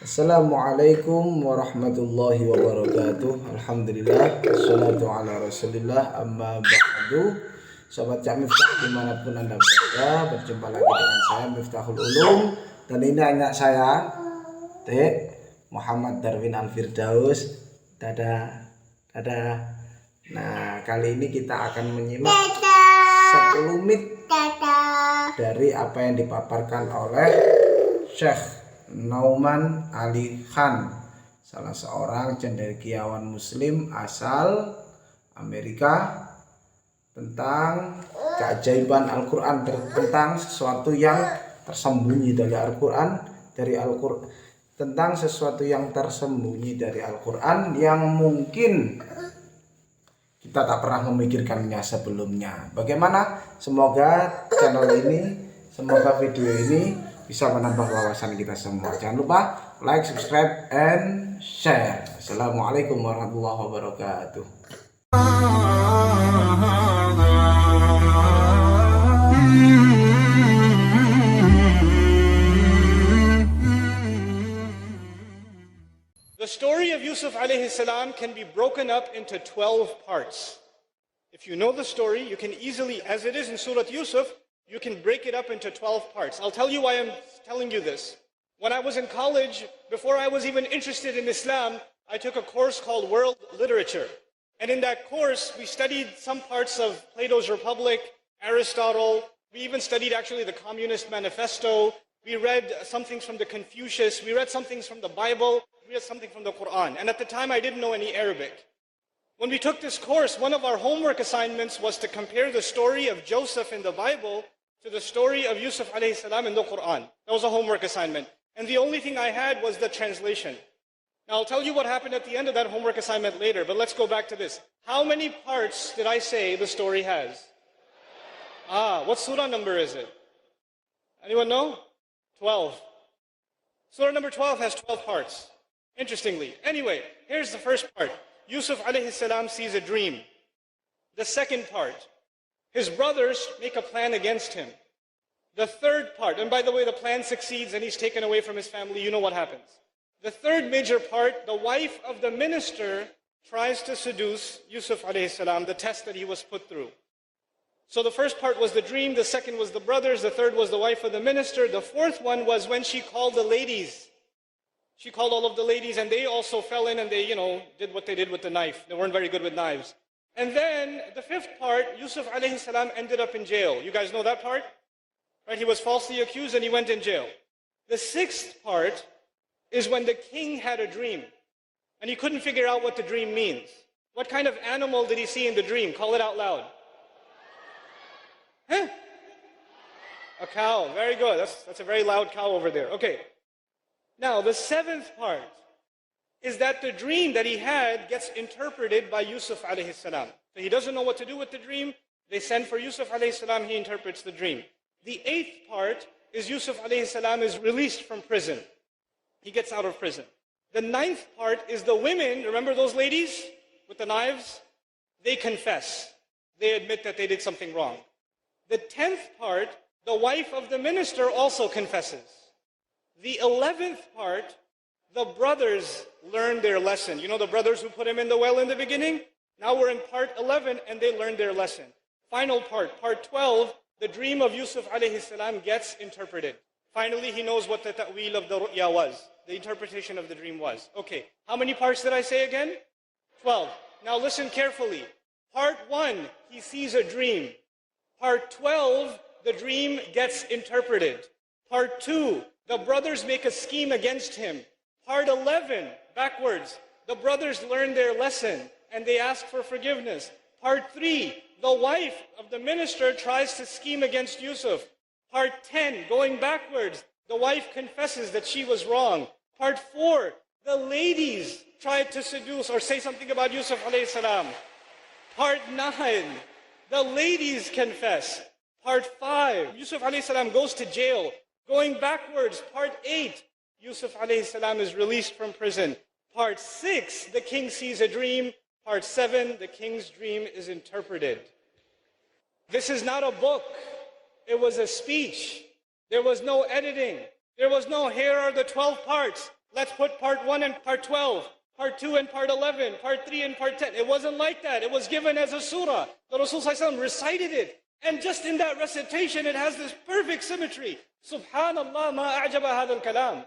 Assalamualaikum warahmatullahi wabarakatuh. Alhamdulillah, wassalatu ala rasulillah, amma ba'du. Sobat Cak Miftah dimanapun anda berada, berjumpa lagi dengan saya Miftahul Ulum. Dan ini anak saya Dek Muhammad Darwin Al-Firdaus. Dadah, dadah. Nah, kali ini kita akan menyimak sekelumit dari apa yang dipaparkan oleh Syekh Nouman Ali Khan, salah seorang cendekiawan muslim asal Amerika, tentang keajaiban Al-Quran, tentang sesuatu yang tersembunyi dari Al-Quran, tentang sesuatu yang tersembunyi dari Al-Quran yang mungkin kita tak pernah memikirkannya sebelumnya. Bagaimana? Semoga video ini bisa menambah wawasan kita semua. Jangan lupa like, subscribe, and share. Assalamualaikum warahmatullahi wabarakatuh. The story of Yusuf alayhi salam can be broken up into 12 parts. If you know the story, you can easily, as it is in Surat Yusuf, you can break it up into 12 parts. I'll tell you why I'm telling you this. When I was in college, before I was even interested in Islam, I took a course called World Literature. And in that course, we studied some parts of Plato's Republic, Aristotle. We even studied actually the Communist Manifesto. We read some things from the Confucius. We read some things from the Bible. We read something from the Qur'an. And at the time, I didn't know any Arabic. When we took this course, one of our homework assignments was to compare the story of Joseph in the Bible to the story of Yusuf alayhi salam in the Qur'an. That was a homework assignment. And the only thing I had was the translation. Now I'll tell you what happened at the end of that homework assignment later, but let's go back to this. How many parts did I say the story has? What surah number is it? Anyone know? 12. Surah number 12 has 12 parts. Interestingly. Anyway, here's the first part. Yusuf alayhi salam sees a dream. The second part, his brothers make a plan against him. The third part, and by the way, the plan succeeds and he's taken away from his family. You know what happens. The third major part, the wife of the minister tries to seduce Yusuf alayhi salam, the test that he was put through. So the first part was the dream, the second was the brothers, the third was the wife of the minister, the fourth one was when she called the ladies. She called all of the ladies and they also fell in and they, did what they did with the knife. They weren't very good with knives. And then the fifth part, Yusuf alayhi salam ended up in jail. You guys know that part? Right? He was falsely accused and he went in jail. The sixth part is when the king had a dream and he couldn't figure out what the dream means. What kind of animal did he see in the dream? Call it out loud. Huh? A cow. Very good. That's a very loud cow over there. Okay. Now, the seventh part is that the dream that he had gets interpreted by Yusuf alayhi salam. So he doesn't know what to do with the dream. They send for Yusuf alayhi salam, he interprets the dream. The eighth part is Yusuf alayhi salam is released from prison. He gets out of prison. The ninth part is the women, remember those ladies with the knives? They confess. They admit that they did something wrong. The 10th part, the wife of the minister also confesses. The 11th part, the brothers learn their lesson. You know the brothers who put him in the well in the beginning? Now we're in part 11 and they learned their lesson. Final part, part 12, the dream of Yusuf alayhi salam gets interpreted. Finally, he knows what the ta'wil of the ru'ya was. The interpretation of the dream was. Okay, how many parts did I say again? 12. Now listen carefully. Part 1, he sees a dream. Part 12, the dream gets interpreted. Part 2, the brothers make a scheme against him. Part 11, backwards, the brothers learn their lesson and they ask for forgiveness. Part 3, the wife of the minister tries to scheme against Yusuf. Part 10, going backwards, the wife confesses that she was wrong. Part 4, the ladies tried to seduce or say something about Yusuf alayhi salam. Part 9, the ladies confess. Part 5, Yusuf alayhi salam goes to jail. Going backwards, part 8, Yusuf alayhi salam is released from prison. Part 6, the king sees a dream. Part 7, the king's dream is interpreted. This is not a book. It was a speech. There was no editing. There was no, here are the 12 parts. Let's put part 1 and part 12, part 2 and part 11, part 3 and part 10. It wasn't like that. It was given as a surah. The Rasul ﷺ recited it. And just in that recitation, it has this perfect symmetry. Subhanallah, ma a'jaba hadha al-kalam.